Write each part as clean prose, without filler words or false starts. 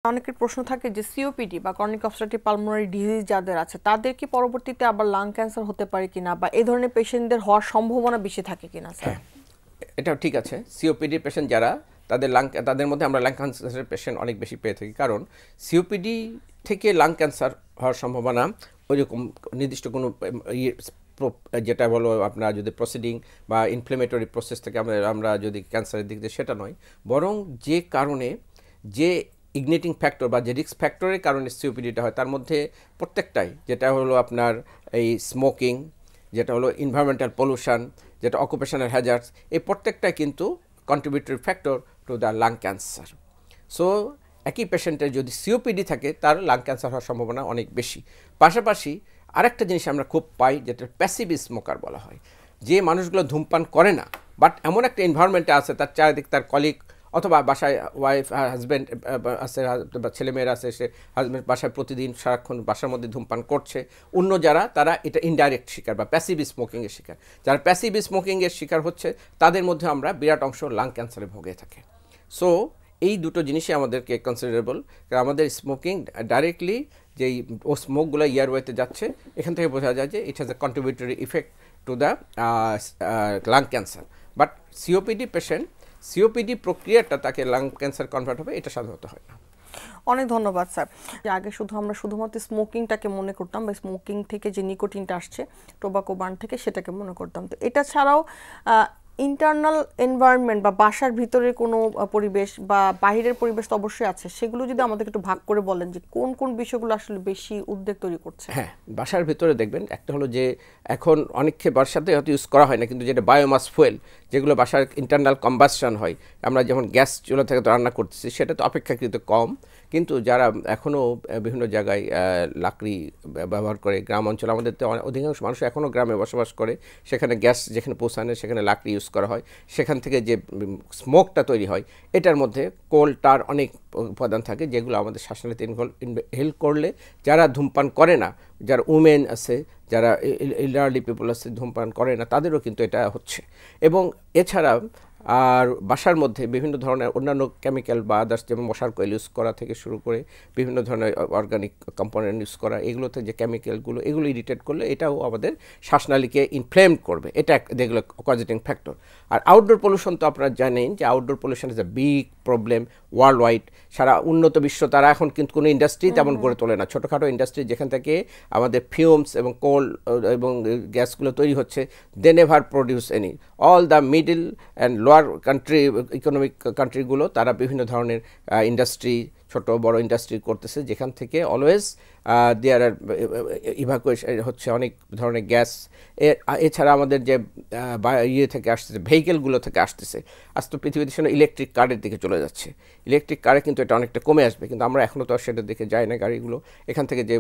অনেকের প্রশ্ন থাকে যে সিওপিডি বা ক্রনিক অবস্ট্রাকটিভ পালমোনারি ডিজিজ যাদের আছে তাদের কি পরবর্তীতে আবার লাং ক্যান্সার হতে পারে কিনা বা এই ধরনের পেশেন্টদের হওয়ার সম্ভাবনা বেশি থাকে কিনা স্যার? এটাও ঠিক আছে। সিওপিডি পেশেন্ট যারা তাদের মধ্যে আমরা লাং ক্যান্সারের পেশেন্ট অনেক বেশি পেয়ে থাকি, কারণ সিওপিডি থেকে লাং ক্যান্সার হওয়ার সম্ভাবনা ওইরকম নির্দিষ্ট কোনো যেটা বলো আপনার যদি প্রসিডিং বা ইনফ্লেমেটরি প্রসেস থেকে আমরা যদি ক্যান্সারের দিক দিয়ে সেটা নয়, বরং যে কারণে যে ইগনিটিং ফ্যাক্টর বা যে রিস্ক ফ্যাক্টরের কারণে সিওপিডিটা হয় তার মধ্যে প্রত্যেকটাই, যেটা হলো আপনার এই স্মোকিং, যেটা হলো এনভায়রনমেন্টাল পলিউশন, যেটা অকুপেশনাল হ্যাজার্ডস, এই প্রত্যেকটাই কিন্তু contributory factor to the lung cancer. So একই পেশেন্টের যদি সিওপিডি থাকে তার লাং ক্যান্সার হওয়ার সম্ভাবনা অনেক বেশি। পাশাপাশি আরেকটা জিনিস আমরা খুব পাই, যেটা প্যাসিভ স্মোকার বলা হয়, যে মানুষগুলো ধূমপান করে না বাট এমন একটা এনভায়রনমেন্টে আছে, তার চারিদিক তার কলিগ অথবা বাসায় ওয়াইফ হাজব্যান্ড আছে বা ছেলেমেয়েরা আছে, সে হাজব্যান্ড বাসায় প্রতিদিন সারাক্ষণ বাসার মধ্যে ধূমপান করছে, অন্য যারা তারা এটা ইনডাইরেক্ট শিকার বা প্যাসিভ স্মোকিংয়ের শিকার। যারা প্যাসিভ স্মোকিংয়ের শিকার হচ্ছে তাদের মধ্যে আমরা বিরাট অংশ লাং ক্যান্সারে ভোগে থাকে। সো এই দুটো জিনিসই আমাদেরকে কনসিডারেবল, কারণ আমাদের স্মোকিং ডাইরেক্টলি যেই ও স্মোকগুলো এয়ারওয়েতে যাচ্ছে, এখান থেকে বোঝা যায় যে it has a contributory effect to the lung cancer. But COPD patient, COPD প্রক্রিয়াটা তাকে লাং ক্যান্সার কনভার্ট হবে, এটা সাধারণত হয় না। অনেক ধন্যবাদ স্যার। আগে আমরা শুধুমাত্র স্মোকিংটাকে মনে করতাম বা স্মোকিং থেকে যে নিকোটিনটা আসছে টোবাকো বার্ন থেকে সেটাকে মনে করতাম। তো এটা ছাড়াও ইন্টারনাল এনভায়রনমেন্ট বা বাসার ভিতরের কোনো পরিবেশ বা বাহিরের পরিবেশ তো অবশ্যই আছে, সেগুলো যদি আমাদের একটু ভাগ করে বলেন যে কোন কোন বিষয়গুলো আসলে বেশি উদ্বেগ তৈরি করছে। হ্যাঁ, বাসার ভিতরে দেখবেন একটা হলো যে এখন অনেকে বাসাতে হয়তো ইউজ করা হয় না, কিন্তু যেটা বায়োমাস ফুয়েল, যেগুলো বাসার ইন্টারনাল কম্বাসশন হয়, আমরা যেমন গ্যাস চুলা থেকে রান্না করতেছি সেটা তো অপেক্ষাকৃত কম, কিন্তু যারা এখনও বিভিন্ন জায়গায় লাকড়ি ব্যবহার করে, গ্রাম অঞ্চল আমাদের তো অধিকাংশ মানুষ এখনও গ্রামে বসবাস করে, সেখানে গ্যাস যেখানে পৌঁছানো সেখানে লাকড়ি ইউজ করা হয়, সেখান থেকে যে স্মোকটা তৈরি হয় এটার মধ্যে কোল টার অনেক উপাদান থাকে, যেগুলো আমাদের শ্বাসনালীতে হেল্প করলে যারা ধূমপান করে না, যারা উমেন আছে, যারা এল্ডারলি পিপল আছে ধূমপান করে না, তাদেরও কিন্তু এটা হচ্ছে। এবং এছাড়া আর বাসার মধ্যে বিভিন্ন ধরনের অন্যান্য কেমিক্যাল বা আদার্স, যেমন মশার কয়েল ইউজ করা থেকে শুরু করে বিভিন্ন ধরনের অর্গানিক কম্পোনেন্ট ইউজ করা, এগুলোতে যে কেমিক্যালগুলো এগুলো ইরিটেট করলে এটাও আমাদের শ্বাসনালীকে ইনফ্লেম করবে, এটা যেগুলো কজেটিং ফ্যাক্টর। আর আউটডোর পলিউশন তো আপনারা জানেন যে outdoor pollution is a big problem worldwide. সারা উন্নত বিশ্ব তারা এখন কিন্তু কোনো ইন্ডাস্ট্রি তেমন গড়ে তোলে না, ছোটোখাটো ইন্ডাস্ট্রি যেখান থেকে আমাদের ফিউমস এবং কোল এবং গ্যাসগুলো তৈরি হচ্ছে, they never produce any. All the middle and lower country, economic কান্ট্রিগুলো তারা বিভিন্ন ধরনের ইন্ডাস্ট্রি, ছোট বড় ইন্ডাস্ট্রি করতেছে, যেখান থেকে অলওয়েজ দেয়ার আর ইভাকুয়েশন হচ্ছে অনেক ধরনের গ্যাস। এছাড়া আমাদের যে ইয়ে থেকে আসতেছে, ভেহিকেলগুলো থেকে আসতেছে, আজ তো পৃথিবীতে সেটা ইলেকট্রিক কারের দিকে চলে যাচ্ছে। ইলেকট্রিক কারে কিন্তু এটা অনেকটা কমে আসবে, কিন্তু আমরা এখনও তো সেটার দিকে যাই না। গাড়িগুলো এখান থেকে যে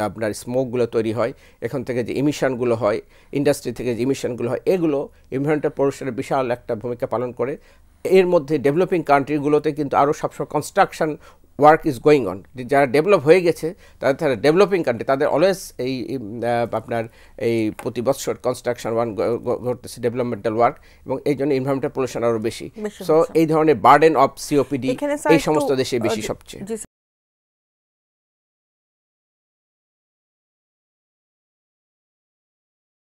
আপনার স্মোকগুলো তৈরি হয়, এখান থেকে যে ইমিশনগুলো হয়, ইন্ডাস্ট্রি থেকে যে ইমিশনগুলো হয়, এগুলো এনভায়রনমেন্টাল পলিউশনের বিশাল একটা ভূমিকা পালন করে। এর মধ্যে ডেভেলপিং কান্ট্রিগুলোতে কিন্তু আরও সবসময় construction work is going on. যারা ডেভেলপ হয়ে গেছে তারা ডেভেলপিং কান্ট্রি, তাদের অলওয়েজ এই আপনার এই প্রতি বছর কনস্ট্রাকশন ওয়ার্ক ঘটতেছে, ডেভেলপমেন্টাল ওয়ার্ক, এবং এই জন্য এনভায়রনমেন্টাল পলিউশন আরও বেশি। সো এই ধরনের বার্ডেন অফ সিওপিডি এই সমস্ত দেশে বেশি সবচেয়ে।